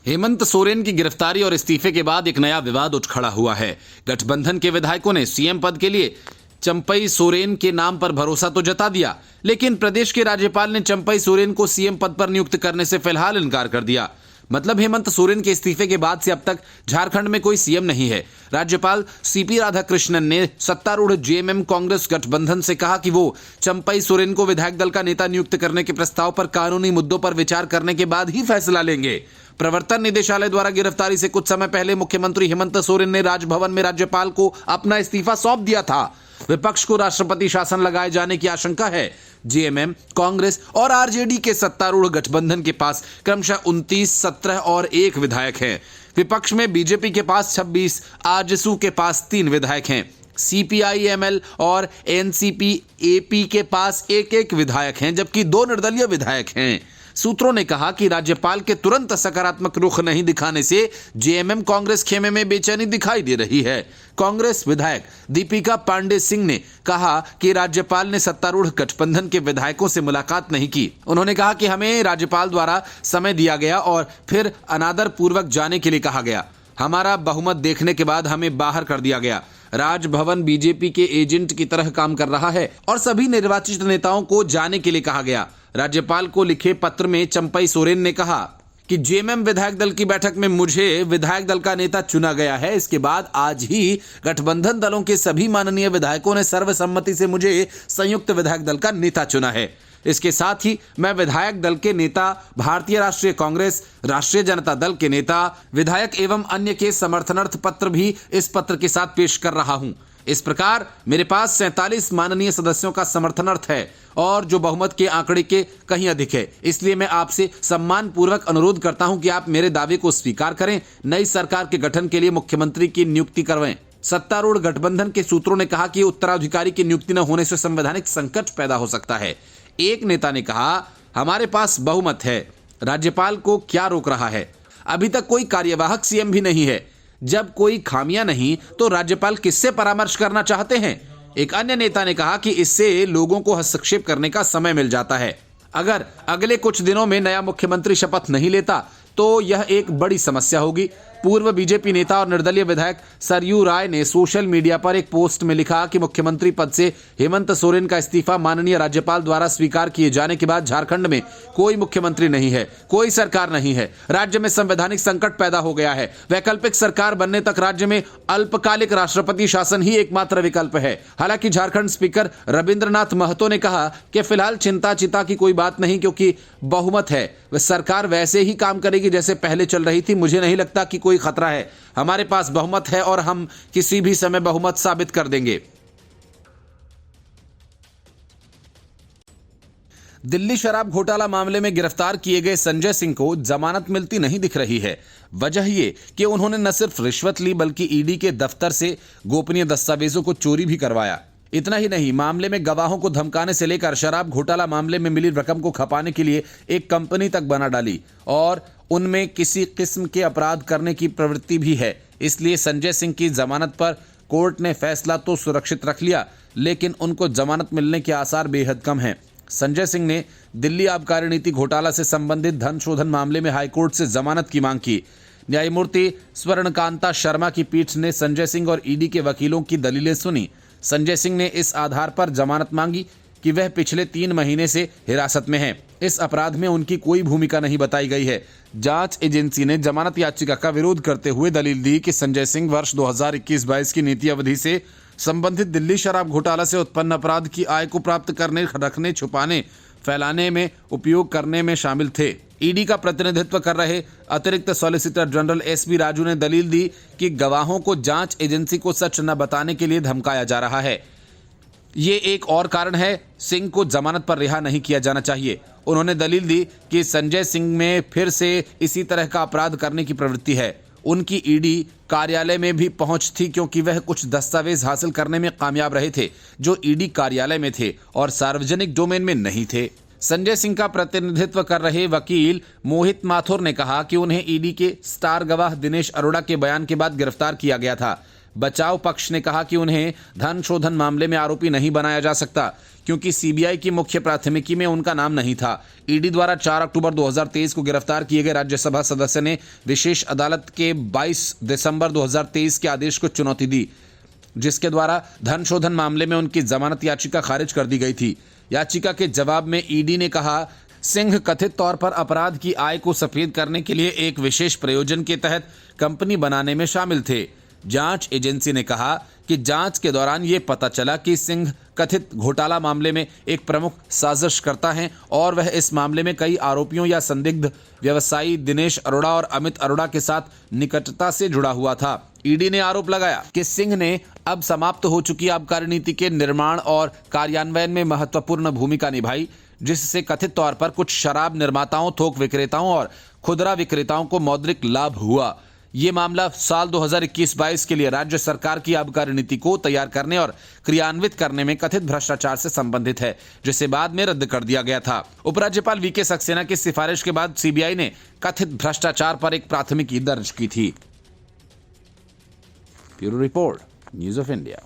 हेमंत सोरेन की गिरफ्तारी और इस्तीफे के बाद एक नया विवाद उठ खड़ा हुआ है। गठबंधन के विधायकों ने सीएम पद के लिए चंपई सोरेन के नाम पर भरोसा तो जता दिया, लेकिन प्रदेश के राज्यपाल ने चंपई सोरेन को सीएम पद पर नियुक्त करने से फिलहाल इनकार कर दिया। मतलब हेमंत सोरेन के इस्तीफे के बाद से अब तक झारखंड में कोई सीएम नहीं है। राज्यपाल सीपी राधाकृष्णन ने सत्तारूढ़ जेएमएम कांग्रेस गठबंधन से कहा कि वो चंपई सोरेन को विधायक दल का नेता नियुक्त करने के प्रस्ताव पर कानूनी मुद्दों पर विचार करने के बाद ही फैसला लेंगे। प्रवर्तन निदेशालय द्वारा गिरफ्तारी से कुछ समय पहले मुख्यमंत्री हेमंत सोरेन ने राजभवन में राज्यपाल को अपना इस्तीफा सौंप दिया था। विपक्ष को राष्ट्रपति शासन लगाए जाने की आशंका है। जेएमएम, कांग्रेस और आरजेडी के सत्तारूढ़ गठबंधन के पास क्रमशः 29, 17 और 1 विधायक हैं। विपक्ष में बीजेपी के पास 26, आजसू के पास 3 विधायक हैं। सीपीआई-एमएल और एनसीपी-एपी के पास 1-1 विधायक हैं, जबकि 2 निर्दलीय विधायक हैं। सूत्रों ने कहा कि राज्यपाल के तुरंत सकारात्मक रुख नहीं दिखाने से जेएमएम कांग्रेस खेमे में बेचैनी दिखाई दे रही है। कांग्रेस विधायक दीपिका पांडे सिंह ने कहा कि राज्यपाल ने सत्तारूढ़ गठबंधन के विधायकों से मुलाकात नहीं की। उन्होंने कहा कि हमें राज्यपाल द्वारा समय दिया गया और फिर अनादर पूर्वक जाने के लिए कहा गया। हमारा बहुमत देखने के बाद हमें बाहर कर दिया गया। राजभवन बीजेपी के एजेंट की तरह काम कर रहा है और सभी निर्वाचित नेताओं को जाने के लिए कहा गया। राज्यपाल को लिखे पत्र में चंपई सोरेन ने कहा कि जेएमएम विधायक दल की बैठक में मुझे विधायक दल का नेता चुना गया है। इसके बाद आज ही गठबंधन दलों के सभी माननीय विधायकों ने सर्वसम्मति से मुझे संयुक्त विधायक दल का नेता चुना है। इसके साथ ही मैं विधायक दल के नेता, भारतीय राष्ट्रीय कांग्रेस, राष्ट्रीय जनता दल के नेता, विधायक एवं अन्य के समर्थनार्थ पत्र भी इस पत्र के साथ पेश कर रहा हूं। इस प्रकार मेरे पास 47 माननीय सदस्यों का समर्थनार्थ है और जो बहुमत के आंकड़े के कहीं अधिक है। इसलिए मैं आपसे सम्मान पूर्वक अनुरोध करता हूं कि आप मेरे दावे को स्वीकार करें, नई सरकार के गठन के लिए मुख्यमंत्री की नियुक्ति करवाएं। सत्तारूढ़ गठबंधन के सूत्रों ने कहा कि उत्तराधिकारी की नियुक्ति न होने से संवैधानिक संकट पैदा हो सकता है। एक नेता ने कहा, हमारे पास बहुमत है, राज्यपाल को क्या रोक रहा है? अभी तक कोई कार्यवाहक सीएम भी नहीं है। जब कोई खामियां नहीं तो राज्यपाल किससे परामर्श करना चाहते हैं? एक अन्य नेता ने कहा कि इससे लोगों को हस्तक्षेप करने का समय मिल जाता है। अगर अगले कुछ दिनों में नया मुख्यमंत्री शपथ नहीं लेता तो यह एक बड़ी समस्या होगी। पूर्व बीजेपी नेता और निर्दलीय विधायक सरयू राय ने सोशल मीडिया पर एक पोस्ट में लिखा कि मुख्यमंत्री पद से हेमंत सोरेन का इस्तीफा माननीय राज्यपाल द्वारा स्वीकार किए जाने के बाद झारखंड में कोई मुख्यमंत्री नहीं है, कोई सरकार नहीं है। राज्य में संवैधानिक संकट पैदा हो गया है। वैकल्पिक सरकार बनने तक राज्य में अल्पकालिक राष्ट्रपति शासन ही एकमात्र विकल्प है। हालांकि झारखंड स्पीकर रविंद्रनाथ महतो ने कहा कि फिलहाल चिंता की कोई बात नहीं, क्योंकि बहुमत है। वह सरकार वैसे ही काम करेगी जैसे पहले चल रही थी। मुझे नहीं लगता कि कोई खतरा है। हमारे पास बहुमत है और हम किसी भी समय बहुमत साबित कर देंगे। दिल्ली शराब घोटाला मामले में गिरफ्तार किए गए संजय सिंह को जमानत मिलती नहीं दिख रही है। वजह ये कि उन्होंने न सिर्फ रिश्वत ली बल्कि ईडी के दफ्तर से गोपनीय दस्तावेजों को चोरी भी करवाया। इतना ही नहीं, मामले में गवाहों को धमकाने से लेकर शराब घोटाला मामले में मिली रकम को खपाने के लिए एक कंपनी तक बना डाली और उनमें किसी किस्म के अपराध करने की प्रवृत्ति भी है। इसलिए संजय सिंह की जमानत पर कोर्ट ने फैसला तो सुरक्षित रख लिया, लेकिन उनको जमानत मिलने के आसार बेहद कम हैं। संजय सिंह ने दिल्ली आबकारी नीति घोटाला से संबंधित धन शोधन मामले में हाईकोर्ट से जमानत की मांग की। न्यायमूर्ति स्वर्णकांता शर्मा की पीठ ने संजय सिंह और ईडी के वकीलों की दलीलें सुनी। संजय सिंह ने इस आधार पर जमानत मांगी कि वह पिछले 3 महीने से हिरासत में हैं। इस अपराध में उनकी कोई भूमिका नहीं बताई गई है। जांच एजेंसी ने जमानत याचिका का विरोध करते हुए दलील दी कि संजय सिंह वर्ष 2021-22 की नीति अवधि से संबंधित दिल्ली शराब घोटाला से उत्पन्न अपराध की आय को प्राप्त करने, रखने, छुपाने, फैलाने में उपयोग करने में शामिल थे। ईडी का प्रतिनिधित्व कर रहे अतिरिक्त सॉलिसिटर जनरल एसबी राजू ने दलील दी कि गवाहों को जांच एजेंसी को सच न बताने के लिए धमकाया जा रहा है। ये एक और कारण है सिंह को जमानत पर रिहा नहीं किया जाना चाहिए। उन्होंने दलील दी कि संजय सिंह में फिर से इसी तरह का अपराध करने की प्रवृत्ति है। उनकी ईडी कार्यालय में भी पहुंच थी क्योंकि वह कुछ दस्तावेज हासिल करने में कामयाब रहे थे जो ईडी कार्यालय में थे और सार्वजनिक डोमेन में नहीं थे। संजय सिंह का प्रतिनिधित्व कर रहे वकील मोहित माथुर ने कहा कि उन्हें ईडी के स्टार गवाह दिनेश अरोड़ा के बयान के बाद गिरफ्तार किया गया था। बचाव पक्ष ने कहा कि उन्हें धन शोधन मामले में आरोपी नहीं बनाया जा सकता क्योंकि सीबीआई की मुख्य प्राथमिकी में उनका नाम नहीं था। ईडी द्वारा 4 अक्टूबर 2023 को गिरफ्तार किए गए राज्यसभा सदस्य ने विशेष अदालत के 22 दिसंबर 2023 के आदेश को चुनौती दी, जिसके द्वारा धन शोधन मामले में उनकी जमानत याचिका खारिज कर दी गई थी। याचिका के जवाब में ईडी ने कहा, सिंह कथित तौर पर अपराध की आय को सफेद करने के लिए एक विशेष प्रयोजन के तहत कंपनी बनाने में शामिल थे। जांच एजेंसी ने कहा कि जांच के दौरान ये पता चला कि सिंह कथित घोटाला मामले में एक प्रमुख साजिशकर्ता हैं और वह इस मामले में कई आरोपियों या संदिग्ध व्यवसायी दिनेश अरोड़ा और अमित अरोड़ा के साथ निकटता से जुड़ा हुआ था। ईडी ने आरोप लगाया कि सिंह ने अब समाप्त हो चुकी आबकारी नीति के निर्माण और कार्यान्वयन में महत्वपूर्ण भूमिका निभाई, जिससे कथित तौर पर कुछ शराब निर्माताओं, थोक विक्रेताओं और खुदरा विक्रेताओं को मौद्रिक लाभ हुआ। ये मामला साल 2021-22 के लिए राज्य सरकार की आबकारी नीति को तैयार करने और क्रियान्वित करने में कथित भ्रष्टाचार से संबंधित है, जिसे बाद में रद्द कर दिया गया था। उपराज्यपाल वीके सक्सेना की सिफारिश के बाद सीबीआई ने कथित भ्रष्टाचार पर एक प्राथमिकी दर्ज की थी। Bureau report, news of India.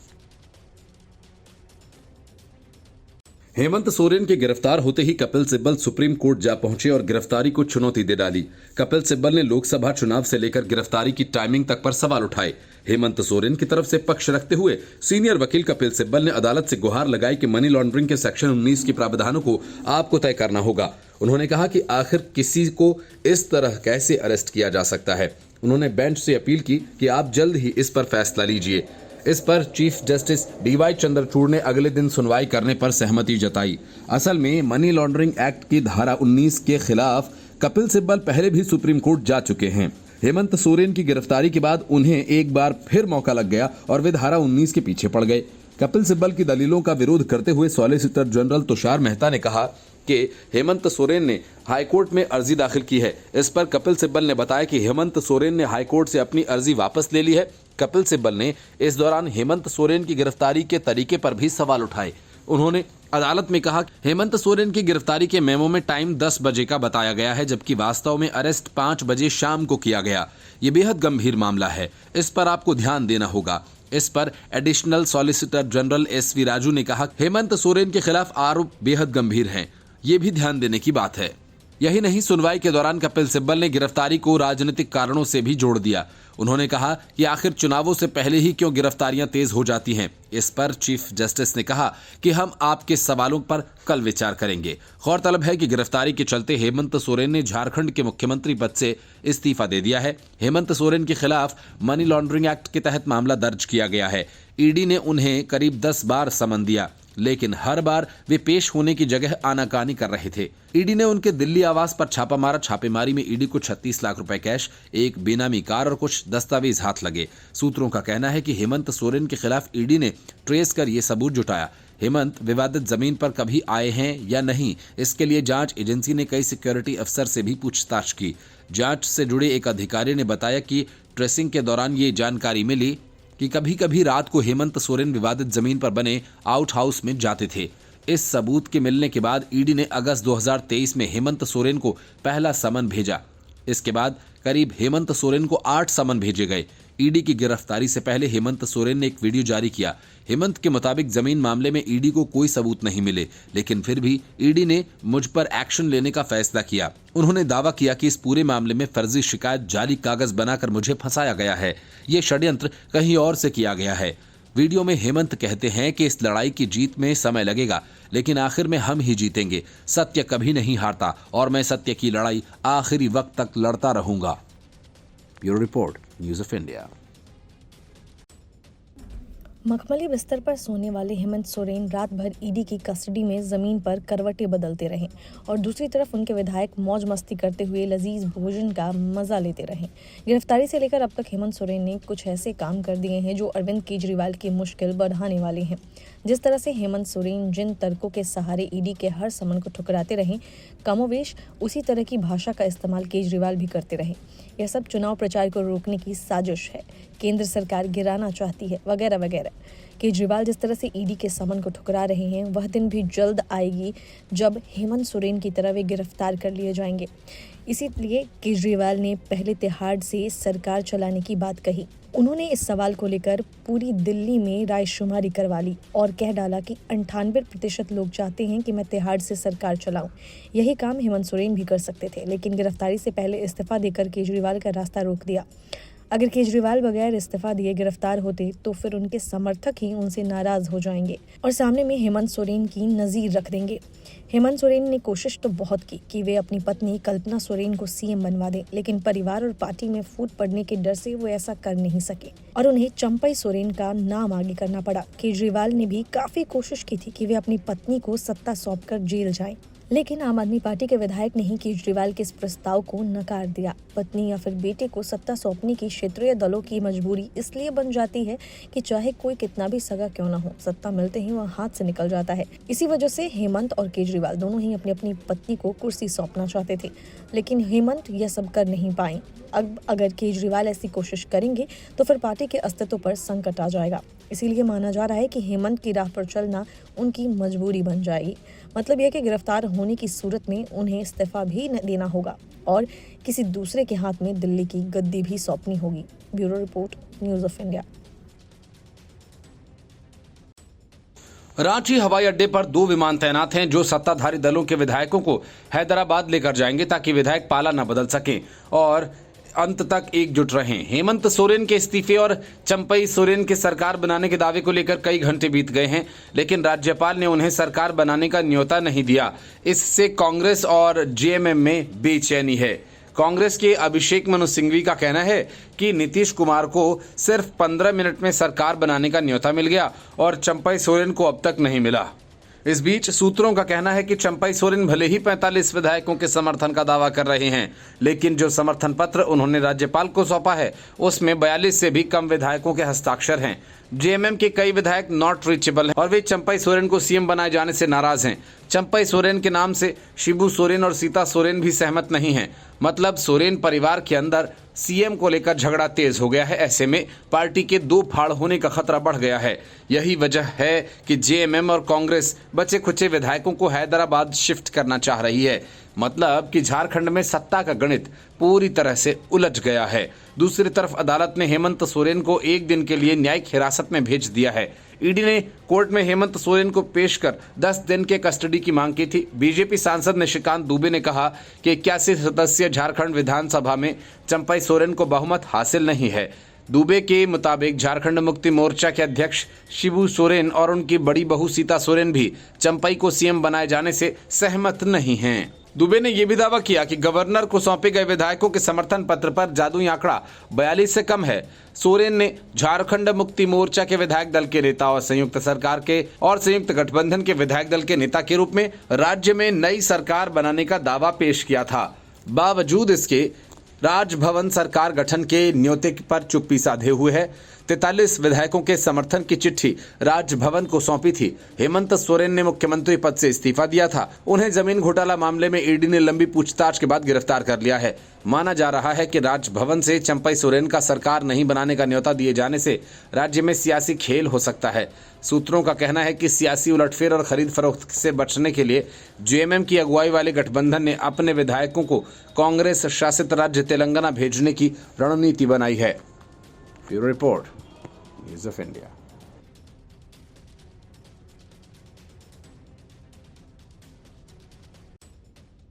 Hemant Soren के गिरफ्तार होते ही कपिल सिब्बल सुप्रीम कोर्ट जा पहुंचे और गिरफ्तारी को चुनौती दे डाली। कपिल सिब्बल ने लोकसभा चुनाव से लेकर गिरफ्तारी की टाइमिंग तक पर सवाल उठाए। हेमंत सोरेन की तरफ से पक्ष रखते हुए सीनियर वकील कपिल सिब्बल ने अदालत से गुहार लगाई कि मनी लॉन्ड्रिंग के सेक्शन 19 के प्रावधानों को आपको तय करना होगा। उन्होंने कहा कि आखिर किसी को इस तरह कैसे अरेस्ट किया जा सकता है। उन्होंने बेंच से अपील की कि आप जल्द ही इस पर फैसला लीजिए। इस पर चीफ जस्टिस डीवाई चंद्रचूड़ ने अगले दिन सुनवाई करने पर सहमति जताई। असल में मनी लॉन्ड्रिंग एक्ट की धारा 19 के खिलाफ कपिल सिब्बल पहले भी सुप्रीम कोर्ट जा चुके हैं। हेमंत सोरेन की गिरफ्तारी के बाद उन्हें एक बार फिर मौका लग गया और वे धारा 19 के पीछे पड़ गए। कपिल सिब्बल की दलीलों का विरोध करते हुए सॉलिसिटर जनरल तुषार मेहता ने कहा कि हेमंत सोरेन ने हाईकोर्ट में अर्जी दाखिल की है। इस पर कपिल सिब्बल ने बताया कि हेमंत सोरेन ने हाईकोर्ट से अपनी अर्जी वापस ले ली है। कपिल सिब्बल ने इस दौरान हेमंत सोरेन की गिरफ्तारी के तरीके पर भी सवाल उठाए। उन्होंने अदालत में कहा, हेमंत सोरेन की गिरफ्तारी के मेमो में टाइम 10 बजे का बताया गया है, जबकि वास्तव में अरेस्ट 5 बजे शाम को किया गया। ये बेहद गंभीर मामला है, इस पर आपको ध्यान देना होगा। इस पर additional solicitor general SV Raju ने कहा, हेमंत सोरेन के खिलाफ आरोप बेहद गंभीर हैं, ये भी ध्यान देने की बात है। यही नहीं, सुनवाई के दौरान कपिल सिब्बल ने गिरफ्तारी को राजनीतिक कारणों से भी जोड़ दिया। उन्होंने कहा कि आखिर चुनावों से पहले ही क्यों गिरफ्तारियां तेज हो जाती हैं। इस पर चीफ जस्टिस ने कहा कि हम आपके सवालों पर कल विचार करेंगे। गौरतलब है कि गिरफ्तारी के चलते हेमंत सोरेन ने झारखंड के मुख्यमंत्री पद से इस्तीफा दे दिया है। हेमंत सोरेन के खिलाफ मनी लॉन्ड्रिंग एक्ट के तहत मामला दर्ज किया गया है। ईडी ने उन्हें करीब 10 बार समन दिया, लेकिन हर बार वे पेश होने की जगह आनाकानी कर रहे थे। ईडी ने उनके दिल्ली आवास पर छापा मारा। छापेमारी में ईडी को 36 लाख रुपए कैश, एक बेनामी कार और कुछ दस्तावेज हाथ लगे। सूत्रों का कहना है कि हेमंत सोरेन के खिलाफ ईडी ने ट्रेस कर ये सबूत जुटाया। हेमंत विवादित जमीन पर कभी आए हैं या नहीं, इसके लिए जांच एजेंसी ने कई सिक्योरिटी अफसर से भी पूछताछ की। जांच से जुड़े एक अधिकारी ने बताया कि ट्रेसिंग के दौरान ये जानकारी मिली कि कभी कभी रात को हेमंत सोरेन विवादित जमीन पर बने आउट हाउस में जाते थे। इस सबूत के मिलने के बाद ईडी ने अगस्त 2023 में हेमंत सोरेन को पहला समन भेजा। इसके बाद करीब हेमंत सोरेन को 8 समन भेजे गए। ईडी की गिरफ्तारी से पहले हेमंत सोरेन ने एक वीडियो जारी किया। हेमंत के मुताबिक जमीन मामले में ईडी को कोई सबूत नहीं मिले, लेकिन फिर भी ईडी ने मुझ पर एक्शन लेने का फैसला किया। उन्होंने दावा किया कि इस पूरे मामले में फर्जी शिकायत जाली कागज बनाकर मुझे फंसाया गया है। ये षड्यंत्र कहीं और से किया गया है। वीडियो में हेमंत कहते हैं कि इस लड़ाई की जीत में समय लगेगा, लेकिन आखिर में हम ही जीतेंगे। सत्य कभी नहीं हारता और मैं सत्य की लड़ाई आखिरी वक्त तक लड़ता रहूंगा। Bureau report, news of India. मखमली बिस्तर पर सोने वाले हेमंत सोरेन रात भर ईडी की कस्टडी में जमीन पर करवटें बदलते रहे और दूसरी तरफ उनके विधायक मौज मस्ती करते हुए लजीज भोजन का मजा लेते रहे। गिरफ्तारी से लेकर अब तक हेमंत सोरेन ने कुछ ऐसे काम कर दिए हैं जो अरविंद केजरीवाल की मुश्किल बढ़ाने वाले हैं। जिस तरह से हेमंत सोरेन जिन तर्कों के सहारे ईडी के हर समन को ठुकराते रहे, कमोवेश उसी तरह की भाषा का इस्तेमाल केजरीवाल भी करते रहे। यह सब चुनाव प्रचार को रोकने की साजिश है, केंद्र सरकार गिराना चाहती है, वगैरह वगैरह। केजरीवाल जिस तरह से ईडी के समन को ठुकरा रहे हैं, वह दिन भी जल्द आएगी जब हेमंत सोरेन की तरह वे गिरफ्तार कर लिए जाएंगे। इसीलिए केजरीवाल ने पहले तिहाड़ से सरकार चलाने की बात कही। उन्होंने इस सवाल को लेकर पूरी दिल्ली में रायशुमारी करवा ली और कह डाला कि 98% लोग चाहते हैं कि मैं तिहाड़ से सरकार चलाऊं। यही काम हेमंत सोरेन भी कर सकते थे, लेकिन गिरफ्तारी से पहले इस्तीफा देकर केजरीवाल का रास्ता रोक दिया। अगर केजरीवाल बगैर इस्तीफा दिए गिरफ्तार होते तो फिर उनके समर्थक ही उनसे नाराज हो जाएंगे और सामने में हेमंत सोरेन की नज़ीर रख देंगे। हेमंत सोरेन ने कोशिश तो बहुत की कि वे अपनी पत्नी कल्पना सोरेन को सीएम बनवा दें, लेकिन परिवार और पार्टी में फूट पड़ने के डर से वो ऐसा कर नहीं सके और उन्हें चंपई सोरेन का नाम आगे करना पड़ा। केजरीवाल ने भी काफी कोशिश की थी कि वे अपनी पत्नी को सत्ता सौंपकर जेल जाएं, लेकिन आम आदमी पार्टी के विधायक ने ही केजरीवाल के इस प्रस्ताव को नकार दिया। पत्नी या फिर बेटे को सत्ता सौंपने की क्षेत्रीय दलों की मजबूरी इसलिए बन जाती है कि चाहे कोई कितना भी सगा क्यों ना हो, सत्ता मिलते ही वह हाथ से निकल जाता है। इसी वजह से हेमंत और केजरीवाल दोनों ही अपनी अपनी पत्नी को कुर्सी सौंपना चाहते थे, लेकिन हेमंत यह सब कर नहीं पाए। अब अगर केजरीवाल ऐसी कोशिश करेंगे तो फिर पार्टी के अस्तित्व पर संकट आ जाएगा। इसीलिए माना जा रहा है कि हेमंत की राह पर चलना उनकी मजबूरी बन जाएगी। मतलब यह कि गिरफ्तार होने की सूरत में उन्हें इस्तीफा भी देना होगा और किसी दूसरे के हाथ में दिल्ली की गद्दी भी सौंपनी होगी। Bureau report, news of India. Ranchi हवाई अड्डे पर 2 विमान तैनात हैं जो सत्ताधारी दलों के विधायकों को हैदराबाद लेकर जाएंगे ताकि विधायक पाला न बदल सकें और अंत तक एकजुट रहें। हेमंत सोरेन के इस्तीफे और चंपई सोरेन के सरकार बनाने के दावे को लेकर कई घंटे बीत गए हैं, लेकिन राज्यपाल ने उन्हें सरकार बनाने का न्योता नहीं दिया। इससे कांग्रेस और जेएमएम में बेचैनी है। कांग्रेस के अभिषेक मनु सिंघवी का कहना है कि नीतीश कुमार को सिर्फ 15 मिनट में सरकार बनाने का न्योता मिल गया और चंपई सोरेन को अब तक नहीं मिला। इस बीच सूत्रों का कहना है कि चंपई सोरेन भले ही 45 विधायकों के समर्थन का दावा कर रहे हैं, लेकिन जो समर्थन पत्र उन्होंने राज्यपाल को सौंपा है उसमें 42 से भी कम विधायकों के हस्ताक्षर हैं। जेएमएम के कई विधायक नॉट रीचेबल हैं और वे चंपई सोरेन को सीएम बनाए जाने से नाराज हैं। चंपई सोरेन के नाम से शिबू सोरेन और सीता सोरेन भी सहमत नहीं हैं। मतलब सोरेन परिवार के अंदर सीएम को लेकर झगड़ा तेज हो गया है। ऐसे में पार्टी के 2 फाड़ होने का खतरा बढ़ गया है। यही वजह है कि जेएमएम और कांग्रेस बचे खुचे विधायकों को हैदराबाद शिफ्ट करना चाह रही है। मतलब कि झारखंड में सत्ता का गणित पूरी तरह से उलझ गया है। दूसरी तरफ अदालत ने हेमंत सोरेन को 1 दिन के लिए न्यायिक हिरासत में भेज दिया है। ईडी ने कोर्ट में हेमंत सोरेन को पेश कर 10 दिन के कस्टडी की मांग की थी। बीजेपी सांसद निशिकांत दुबे ने कहा कि 81 सदस्यीय झारखंड विधानसभा में चंपई सोरेन को बहुमत हासिल नहीं है। दुबे के मुताबिक झारखंड मुक्ति मोर्चा के अध्यक्ष शिबू सोरेन और उनकी बड़ी बहू सीता सोरेन भी चंपई को सीएम बनाए जाने से सहमत नहीं हैं। दुबे ने यह भी दावा किया कि गवर्नर को सौंपे गए विधायकों के समर्थन पत्र पर जादुई आंकड़ा 42 से कम है। सोरेन ने झारखंड मुक्ति मोर्चा के विधायक दल के नेता और संयुक्त सरकार के और संयुक्त गठबंधन के विधायक दल के नेता के रूप में राज्य में नई सरकार बनाने का दावा पेश किया था। बावजूद इसके राजभवन सरकार गठन के न्योते पर चुप्पी साधे हुए है। 43 विधायकों के समर्थन की चिट्ठी राजभवन को सौंपी थी। हेमंत सोरेन ने मुख्यमंत्री पद से इस्तीफा दिया था। उन्हें जमीन घोटाला मामले में ईडी ने लंबी पूछताछ के बाद गिरफ्तार कर लिया है। माना जा रहा है कि राजभवन से चंपई सोरेन का सरकार नहीं बनाने का न्योता दिए जाने से राज्य में सियासी खेल हो सकता है। सूत्रों का कहना है कि सियासी उलटफेर और खरीद फरोख्त से बचने के लिए जेएमएम की अगुवाई वाले गठबंधन ने अपने विधायकों को कांग्रेस शासित राज्य तेलंगाना भेजने की रणनीति बनाई है। Bureau report, news of India.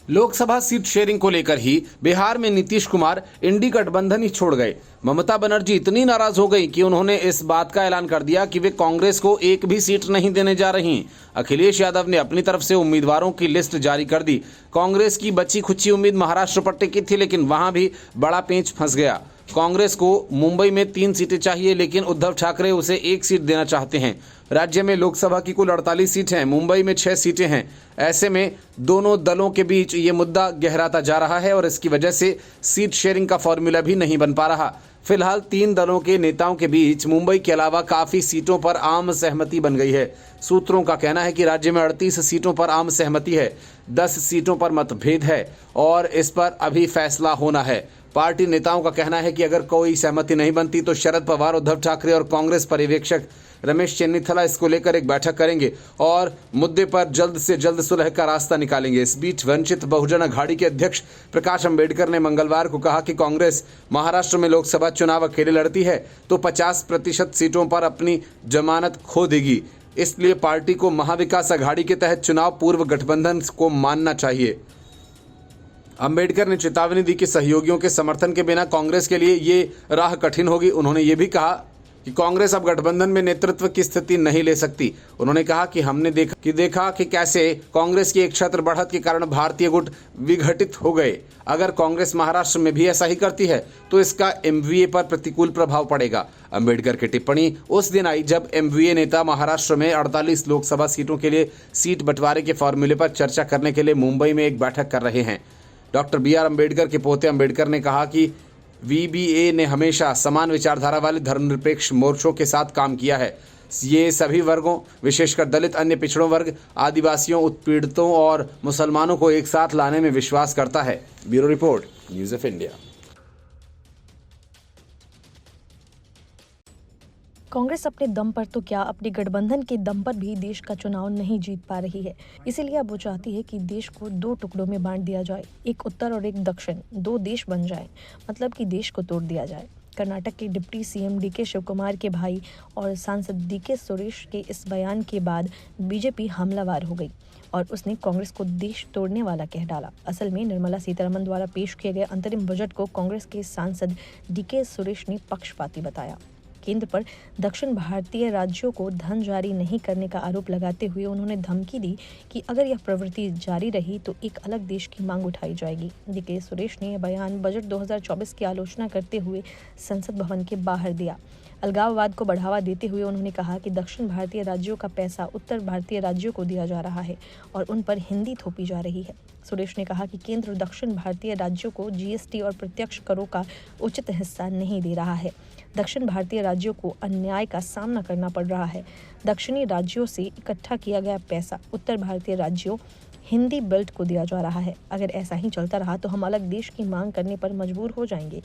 Lok Sabha seat sharing को लेकर ही बिहार में नीतीश कुमार इंडी गठबंधन ही छोड़ गए। ममता बनर्जी इतनी नाराज हो गई कि उन्होंने इस बात का ऐलान कर दिया कि वे कांग्रेस को एक भी सीट नहीं देने जा रही। अखिलेश यादव ने अपनी तरफ से उम्मीदवारों की लिस्ट जारी कर दी। कांग्रेस की बची खुची उम्मीद महाराष्ट्र पर टिकी थी, लेकिन वहां भी बड़ा पेंच फंस गया। कांग्रेस को मुंबई में 3 सीटें चाहिए, लेकिन उद्धव ठाकरे उसे 1 सीट देना चाहते हैं। राज्य में लोकसभा की कुल 48 सीटें हैं, मुंबई में 6 सीटें हैं। ऐसे में दोनों दलों के बीच ये मुद्दा गहराता जा रहा है और इसकी वजह से सीट शेयरिंग का फॉर्मूला भी नहीं बन पा रहा। फिलहाल 3 दलों के नेताओं के बीच मुंबई के अलावा काफी सीटों पर आम सहमति बन गई है। सूत्रों का कहना है कि राज्य में 38 सीटों पर आम सहमति है, 10 सीटों पर मतभेद है और इस पर अभी फैसला होना है। पार्टी नेताओं का कहना है कि अगर कोई सहमति नहीं बनती तो शरद पवार, उद्धव ठाकरे और कांग्रेस पर्यवेक्षक रमेश चेन्नीथला इसको लेकर एक बैठक करेंगे और मुद्दे पर जल्द से जल्द सुलह का रास्ता निकालेंगे। इस बीच वंचित बहुजन अघाड़ी के अध्यक्ष प्रकाश अंबेडकर ने मंगलवार को कहा कि कांग्रेस महाराष्ट्र में लोकसभा चुनाव अकेले लड़ती है तो 50% सीटों पर अपनी जमानत खो देगी, इसलिए पार्टी को महाविकास अघाड़ी के तहत चुनाव पूर्व गठबंधन को मानना चाहिए। अंबेडकर ने चेतावनी दी कि सहयोगियों के समर्थन के बिना कांग्रेस के लिए ये राह कठिन होगी। उन्होंने ये भी कहा कि कांग्रेस अब गठबंधन में नेतृत्व की स्थिति नहीं ले सकती। उन्होंने कहा कि हमने देखा कि कैसे कांग्रेस की एक छत्र बढ़त के कारण भारतीय गुट विघटित हो गए। अगर कांग्रेस महाराष्ट्र में भी ऐसा ही करती है तो इसका एमवीए पर प्रतिकूल प्रभाव पड़ेगा। अंबेडकर की टिप्पणी उस दिन आई जब एमवीए नेता महाराष्ट्र में 48 लोकसभा सीटों के लिए सीट बंटवारे के फॉर्मूले पर चर्चा करने के लिए मुंबई में एक बैठक कर रहे हैं। डॉक्टर BR अम्बेडकर के पोते अम्बेडकर ने कहा कि VBA ने हमेशा समान विचारधारा वाले धर्मनिरपेक्ष मोर्चों के साथ काम किया है। ये सभी वर्गों, विशेषकर दलित, अन्य पिछड़ों वर्ग, आदिवासियों, उत्पीड़ितों और मुसलमानों को एक साथ लाने में विश्वास करता है। Bureau report, news of India. Congress अपने दम पर तो क्या, अपने गठबंधन के दम पर भी देश का चुनाव नहीं जीत पा रही है। इसीलिए अब वो चाहती है कि देश को 2 टुकड़ों में बांट दिया जाए, एक उत्तर और एक दक्षिण, 2 देश बन जाए, मतलब कि देश को तोड़ दिया जाए। कर्नाटक के डिप्टी CM DK शिवकुमार के भाई और सांसद DK सुरेश के इस बयान के बाद बीजेपी हमलावर हो गई और उसने कांग्रेस को देश तोड़ने वाला कह डाला। असल में निर्मला सीतारमण द्वारा पेश किए गए अंतरिम बजट को कांग्रेस के सांसद DK सुरेश ने पक्षपाती बताया। केंद्र पर दक्षिण भारतीय राज्यों को धन जारी नहीं करने का आरोप लगाते हुए उन्होंने धमकी दी कि अगर यह प्रवृत्ति जारी रही तो एक अलग देश की मांग उठाई जाएगी। DK सुरेश ने यह बयान बजट 2024 की आलोचना करते हुए संसद भवन के बाहर दिया। अलगाववाद को बढ़ावा देते हुए उन्होंने कहा कि दक्षिण भारतीय राज्यों का पैसा उत्तर भारतीय राज्यों को दिया जा रहा है और उन पर हिंदी थोपी जा रही है। सुरेश ने कहा कि केंद्र दक्षिण भारतीय राज्यों को GST और प्रत्यक्ष करों का उचित हिस्सा नहीं दे रहा है। दक्षिण भारतीय राज्यों को अन्याय का सामना करना पड़ रहा है। दक्षिणी राज्यों से इकट्ठा किया गया पैसा उत्तर भारतीय राज्यों हिंदी बेल्ट को दिया जा रहा है। अगर ऐसा ही चलता रहा तो हम अलग देश की मांग करने पर मजबूर हो जाएंगे।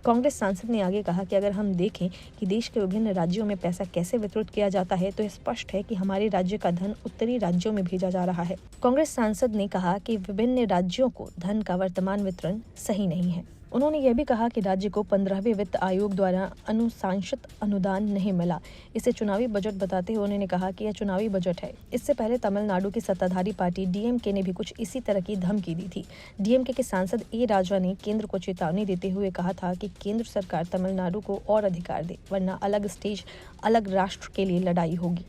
कांग्रेस सांसद ने आगे कहा कि अगर हम देखें कि देश के विभिन्न राज्यों में पैसा कैसे वितरित किया जाता है तो स्पष्ट है कि हमारे राज्य का धन उत्तरी राज्यों में भेजा जा रहा है। कांग्रेस सांसद ने कहा कि विभिन्न राज्यों को धन का वर्तमान वितरण सही नहीं है। उन्होंने यह भी कहा कि राज्य को 15वें वित्त आयोग द्वारा अनुशंसित अनुदान नहीं मिला। इसे चुनावी बजट बताते हुए उन्होंने कहा कि यह चुनावी बजट है। इससे पहले तमिलनाडु की सत्ताधारी पार्टी DMK ने भी कुछ इसी तरह की धमकी दी थी। DMK के सांसद A राजा ने केंद्र को चेतावनी देते हुए कहा था कि केंद्र सरकार तमिलनाडु को और अधिकार दे, वरना अलग स्टेज, अलग राष्ट्र के लिए लड़ाई होगी।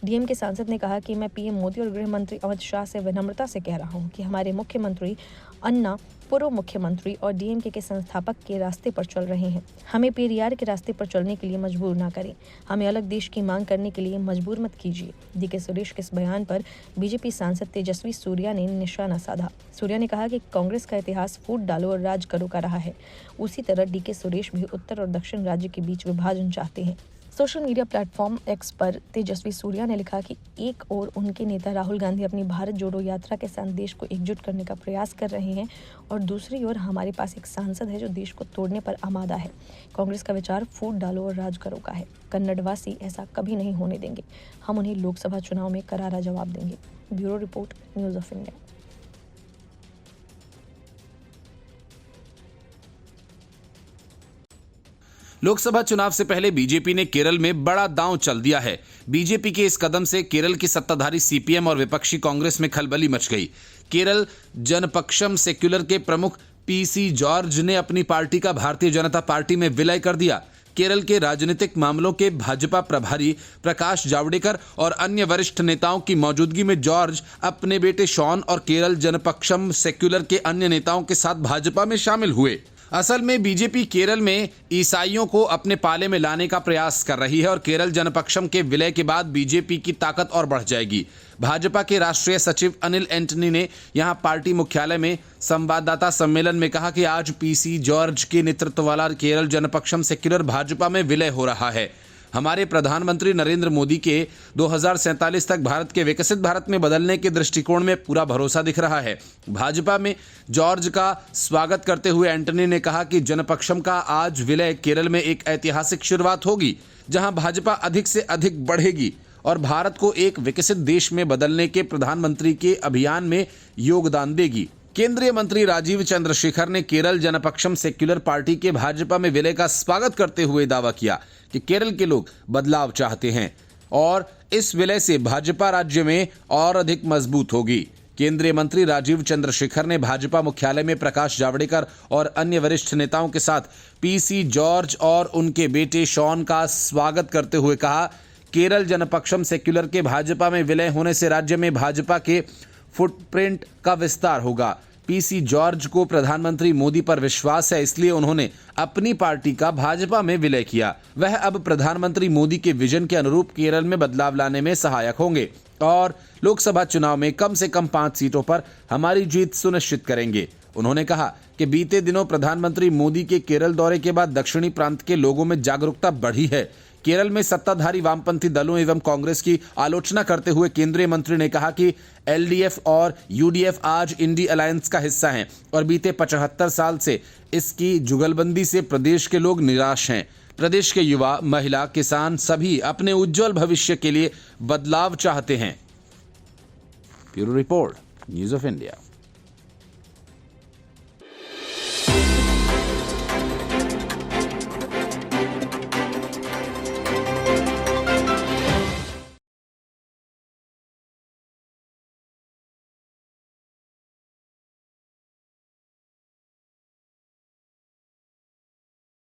DMK सांसद ने कहा कि मैं PM मोदी और गृह मंत्री अमित शाह से विनम्रता से कह रहा हूं कि हमारे मुख्यमंत्री अन्ना पूर्व मुख्यमंत्री और DMK के संस्थापक के रास्ते पर चल रहे हैं। हमें पेरियार के रास्ते पर चलने के लिए मजबूर ना करें। हमें अलग देश की मांग करने के लिए मजबूर मत कीजिए। DK सुरेश के इस बयान पर बीजेपी सांसद तेजस्वी सूर्या ने निशाना साधा। सूर्या ने कहा कि कांग्रेस का इतिहास फूट डालो और राज करो का रहा है। उसी तरह DK सुरेश भी उत्तर और दक्षिण राज्य के बीच विभाजन चाहते हैं। सोशल मीडिया प्लेटफॉर्म X पर तेजस्वी सूर्या ने लिखा कि एक ओर उनके नेता राहुल गांधी अपनी भारत जोड़ो यात्रा के साथ देश को एकजुट करने का प्रयास कर रहे हैं और दूसरी ओर हमारे पास एक सांसद है जो देश को तोड़ने पर आमादा है। कांग्रेस का विचार फूट डालो और राज करो का है। कन्नड़वासी ऐसा कभी नहीं होने देंगे। हम उन्हें लोकसभा चुनाव में करारा जवाब देंगे। Bureau report, news of India. Lok Sabha चुनाव से पहले बीजेपी ने केरल में बड़ा दांव चल दिया है। बीजेपी के इस कदम से केरल की सत्ताधारी CPM और विपक्षी कांग्रेस में खलबली मच गई। केरल जनपक्षम सेक्युलर के प्रमुख PC जॉर्ज ने अपनी पार्टी का भारतीय जनता पार्टी में विलय कर दिया। केरल के राजनीतिक मामलों के भाजपा प्रभारी प्रकाश जावड़ेकर और अन्य वरिष्ठ नेताओं की मौजूदगी में जॉर्ज अपने बेटे शॉन और केरल जनपक्षम सेक्युलर के अन्य नेताओं के साथ भाजपा में शामिल हुए। असल में बीजेपी केरल में ईसाइयों को अपने पाले में लाने का प्रयास कर रही है और केरल जनपक्षम के विलय के बाद बीजेपी की ताकत और बढ़ जाएगी। भाजपा के राष्ट्रीय सचिव अनिल एंटनी ने यहां पार्टी मुख्यालय में संवाददाता सम्मेलन में कहा कि आज PC जॉर्ज के नेतृत्व वाला केरल जनपक्षम सेक्युलर भाजपा में विलय हो रहा है। हमारे प्रधानमंत्री नरेंद्र मोदी के 2047 तक भारत के विकसित भारत में बदलने के दृष्टिकोण में पूरा भरोसा दिख रहा है। भाजपा में जॉर्ज का स्वागत करते हुए एंटनी ने कहा कि जनपक्षम का आज विलय केरल में एक ऐतिहासिक शुरुआत होगी, जहां भाजपा अधिक से अधिक बढ़ेगी और भारत को एक विकसित देश में बदलने के प्रधानमंत्री के अभियान में योगदान देगी। केंद्रीय मंत्री राजीव चंद्रशेखर ने केरल जनपक्षम सेक्युलर पार्टी के भाजपा में विलय का स्वागत करते हुए दावा किया कि केरल के लोग बदलाव चाहते हैं और इस विलय से भाजपा राज्य में और अधिक मजबूत होगी। केंद्रीय मंत्री राजीव चंद्रशेखर ने भाजपा मुख्यालय में प्रकाश जावड़ेकर और अन्य वरिष्ठ नेताओं के साथ पीसी जॉर्ज और उनके बेटे शॉन का स्वागत करते हुए कहा, केरल जनपक्षम सेक्युलर के भाजपा में विलय होने से राज्य में भाजपा के फुटप्रिंट का विस्तार होगा। पीसी जॉर्ज को प्रधानमंत्री मोदी पर विश्वास है, इसलिए उन्होंने अपनी पार्टी का भाजपा में विलय किया। वह अब प्रधानमंत्री मोदी के विजन के अनुरूप केरल में बदलाव लाने में सहायक होंगे और लोकसभा चुनाव में कम से कम 5 सीटों पर हमारी जीत सुनिश्चित करेंगे। उन्होंने कहा कि बीते दिनों प्रधानमंत्री मोदी के केरल दौरे के बाद दक्षिणी प्रांत के लोगों में जागरूकता बढ़ी है। केरल में सत्ताधारी वामपंथी दलों एवं कांग्रेस की आलोचना करते हुए केंद्रीय मंत्री ने कहा कि एलडीएफ और यूडीएफ आज इंडी अलायंस का हिस्सा हैं और बीते 75 साल से इसकी जुगलबंदी से प्रदेश के लोग निराश हैं। प्रदेश के युवा, महिला, किसान सभी अपने उज्जवल भविष्य के लिए बदलाव चाहते हैं। Bureau report, news of India.